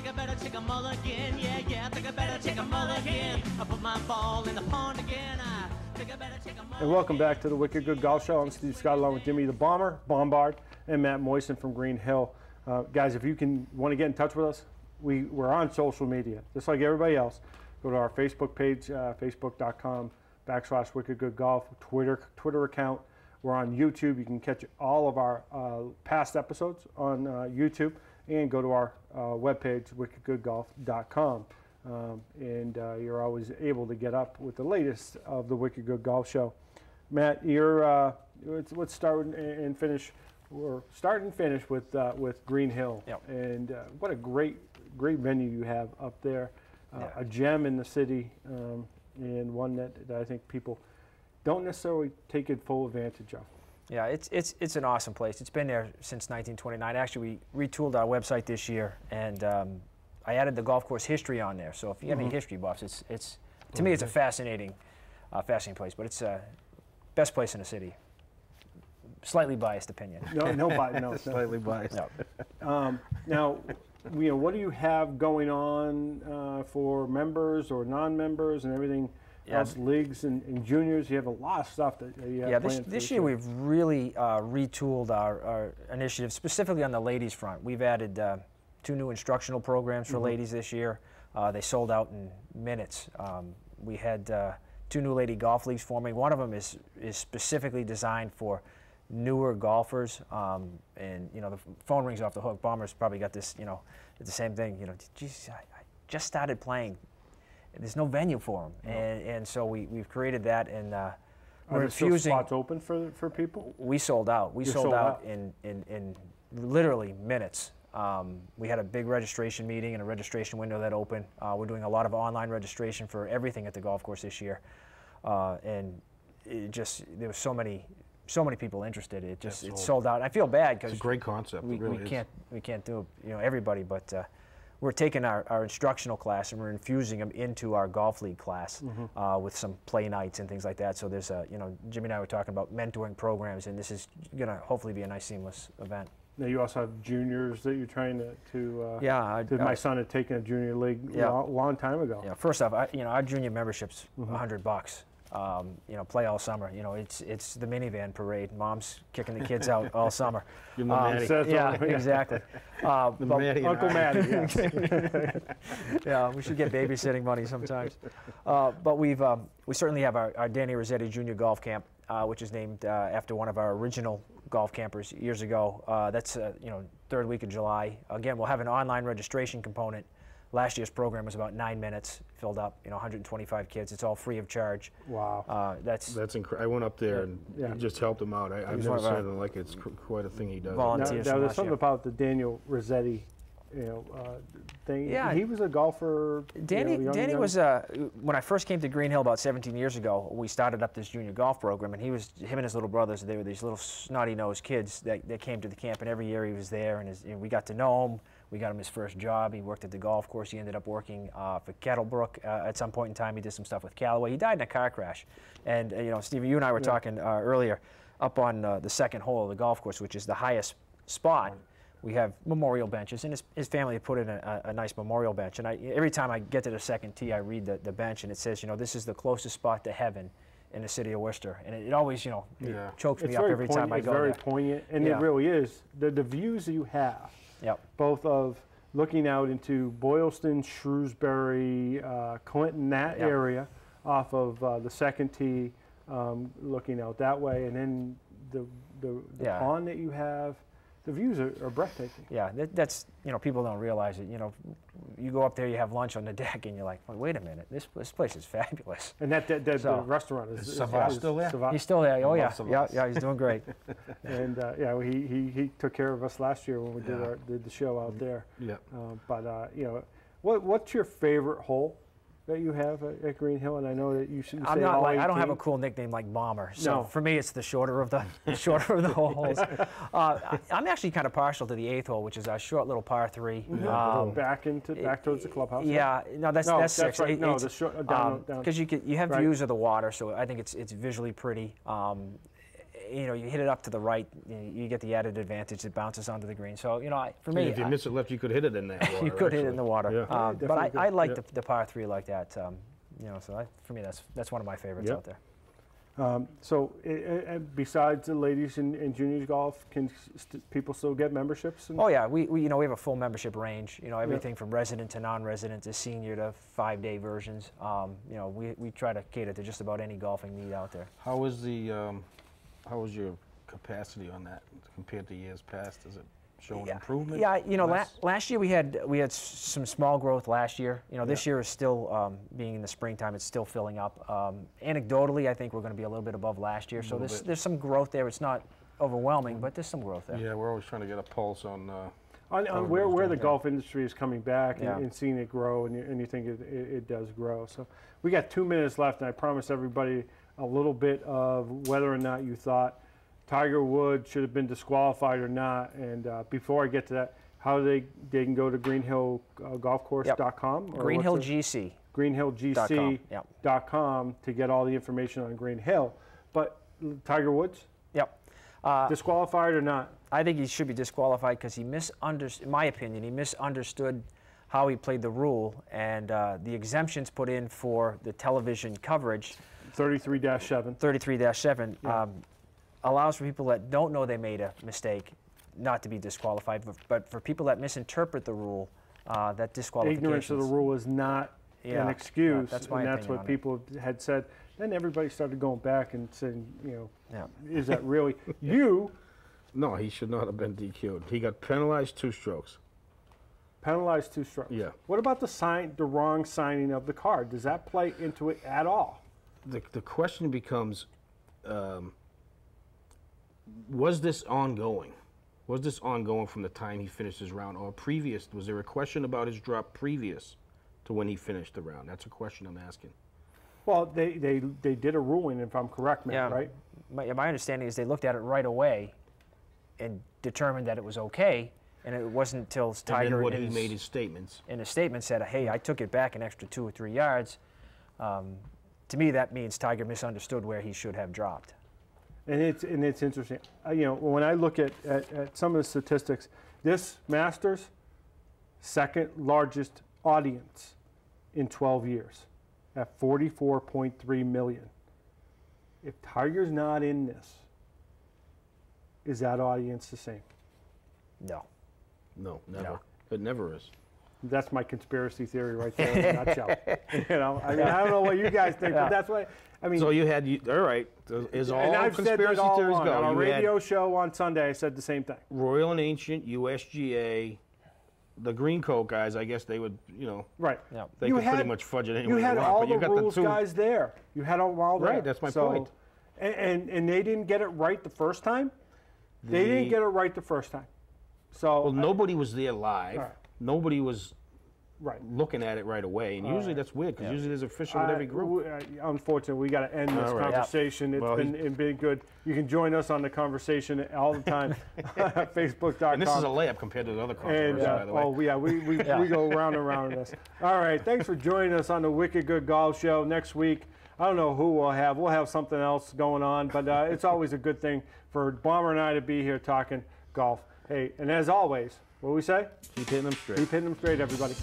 think I better take a mulligan. Yeah, yeah, I think I better take a mulligan. I put my ball in the pond again. I think I better take a mulligan. And welcome back to the Wicked Good Golf Show. I'm Steve Scott along with Jimmy the Bomber, Bombard, and Matt Moyson from Green Hill. Guys, if you want to get in touch with us, we're on social media, just like everybody else. Go to our Facebook page, facebook.com/WickedGoodGolf, Twitter account. We're on YouTube. You can catch all of our past episodes on YouTube, and go to our webpage, wickedgoodgolf.com. And you're always able to get up with the latest of the Wicked Good Golf Show. Matt, let's start and finish. Or start and finish with Green Hill. Yep. And what a great venue you have up there. A gem in the city, and one that I think people don't necessarily take it full advantage of. Yeah, it's an awesome place. It's been there since 1929. Actually, we retooled our website this year, and I added the golf course history on there. So if you have any history buffs, it's to me it's a fascinating place. But it's best place in the city. Slightly biased opinion. No, Slightly biased. No. Now, what do you have going on for members or non-members and everything else, leagues and juniors? You have a lot of stuff that you have planned for this year we've really retooled our initiative, specifically on the ladies front. We've added 2 new instructional programs for ladies this year. They sold out in minutes. We had 2 new lady golf leagues forming. One of them is specifically designed for newer golfers, and the phone rings off the hook. Bomber's probably got this, it's the same thing. Geez, I just started playing. There's no venue for them, and so we've created that, and we're infusing. Spots open for people? We sold out. We sold out in literally minutes. We had a big registration meeting and a registration window that opened. We're doing a lot of online registration for everything at the golf course this year, and there was so many people interested. It sold out. I feel bad because it's a great concept. We really can't do everybody, but we're taking our instructional class and we're infusing them into our golf league class with some play nights and things like that. So there's Jimmy and I were talking about mentoring programs, and this is going to hopefully be a nice seamless event. Now you also have juniors that you're trying to yeah. My son had taken a junior league a long time ago. Yeah. First off, our junior membership's $100. Play all summer. It's the minivan parade. Mom's kicking the kids out all summer. Yeah, exactly. Uncle Matty, yes. Yeah, we should get babysitting money sometimes. But we certainly have our Danny Rossetti Junior Golf Camp, which is named after one of our original golf campers years ago. That's 3rd week of July. Again, we'll have an online registration component. Last year's program was about 9 minutes, filled up, 125 kids. It's all free of charge. Wow. That's incredible. I went up there and just helped him out. I've never seen anything like it. It's quite a thing he does. Volunteers. Now there's something about the Daniel Rossetti, thing. Yeah. He was a golfer. Danny was when I first came to Green Hill about 17 years ago. We started up this junior golf program, and him and his little brothers. They were these little snotty-nosed kids that came to the camp, and every year he was there, and we got to know him. We got him his first job. He worked at the golf course. He ended up working for Kettlebrook at some point in time. He did some stuff with Callaway. He died in a car crash. And, Steve, you and I were talking earlier, up on the second hole of the golf course, which is the highest spot. We have memorial benches, and his family put in a nice memorial bench. And every time I get to the second tee, I read the bench, and it says, this is the closest spot to heaven in the city of Worcester. And it always, it chokes me up every time I go there. It's very poignant, and it really is. The views that you have. Yep. Both of looking out into Boylston, Shrewsbury, Clinton, that area, off of the second tee, looking out that way, and then the pond that you have. The views are breathtaking. Yeah, that's people don't realize it. You go up there, you have lunch on the deck, and you're like, wait a minute, this place is fabulous. And the restaurant is still there? He's still there. Oh yeah, he's doing great. And he took care of us last year when we did the show out there. Yeah. What's your favorite hole that you have at Green Hill? And I know that you should. I don't have a cool nickname like Bomber. So for me, it's the shorter of the holes. I'm actually kind of partial to the 8th hole, which is our short little par 3. Back towards the clubhouse. Yeah, no, that's 6. Right. No, the short down. Because you have views of the water, so I think it's visually pretty. you know, you hit it up to the right, you get the added advantage. It bounces onto the green. So, you know, for me, if you miss it left, you could hit it in that water. you could hit it in the water. Yeah. But I like the par 3 like that. You know, so for me, that's one of my favorites out there. So besides the ladies and juniors golf, can people still get memberships? Oh yeah, we you know, we have a full membership range. You know, everything from resident to non-resident to senior to 5-day versions. You know, we try to cater to just about any golfing need out there. How was your capacity on that compared to years past? Is it showing improvement? Yeah, you know, last year we had some small growth last year. You know, this year is still, being in the springtime, it's still filling up. Anecdotally, I think we're going to be a little bit above last year. So there's some growth there. It's not overwhelming, but there's some growth there. Yeah, we're always trying to get a pulse on where the golf industry is coming back and seeing it grow, and you think it does grow. So we got 2 minutes left, and I promised everybody a little bit of whether or not you thought Tiger Woods should have been disqualified or not. And before I get to that, how they can go to greenhillgolfcourse.com? Or GreenHillGC. greenhillgc.com to get all the information on Green Hill. But Tiger Woods? Yep. Disqualified or not? I think he should be disqualified because he misunderstood, in my opinion, he misunderstood how he played the rule, and the exemptions put in for the television coverage. 33-7. 33-7. Allows for people that don't know they made a mistake not to be disqualified, but for people that misinterpret the rule, that disqualification. Ignorance of the rule is not an excuse, that's and that's what people had said. Then everybody started going back and saying, you know, is that really you? No, he should not have been DQ'd. He got penalized 2 strokes. Penalized 2 strokes. Yeah. What about the wrong signing of the card? Does that play into it at all? The question becomes, was this ongoing? Was this ongoing from the time he finished his round or previous? Was there a question about his drop previous to when he finished the round? That's a question I'm asking. Well, they did a ruling, if I'm correct, Matt, right? My understanding is they looked at it right away and determined that it was okay, and it wasn't until Tiger he made his statements. In his statement said, hey, I took it back an extra 2 or 3 yards. To me, that means Tiger misunderstood where he should have dropped. And it's interesting. You know, when I look at some of the statistics, this Masters, second largest audience in 12 years at 44.3 million. If Tiger's not in this, is that audience the same? No. No, never. No. It never is. That's my conspiracy theory right there in a nutshell. You know, I mean, I don't know what you guys think, but that's what I mean. So you had, all right, is all conspiracy theories go. On a radio show on Sunday, I said the same thing. Royal and Ancient, USGA, the Green Coat guys, I guess they would, you know. Right. They could pretty much fudge it anyway. You had all the rules guys there. You had them all there. Right, that's my point. And they didn't get it right the first time. They didn't get it right the first time. So well, nobody was there live. Right. Nobody was looking at it right away, and usually that's weird because usually there's a official with every group. Unfortunately, we got to end this conversation. It's been good. You can join us on the conversation all the time. Facebook.com. And this is a layup compared to the other controversies, by the way. Oh yeah, we go round and round on this. All right, thanks for joining us on the Wicked Good Golf Show. Next week, I don't know who we'll have. We'll have something else going on, but it's always a good thing for Bomber and I to be here talking golf. Hey, and as always, what do we say? Keep hitting them straight. Keep hitting them straight, everybody.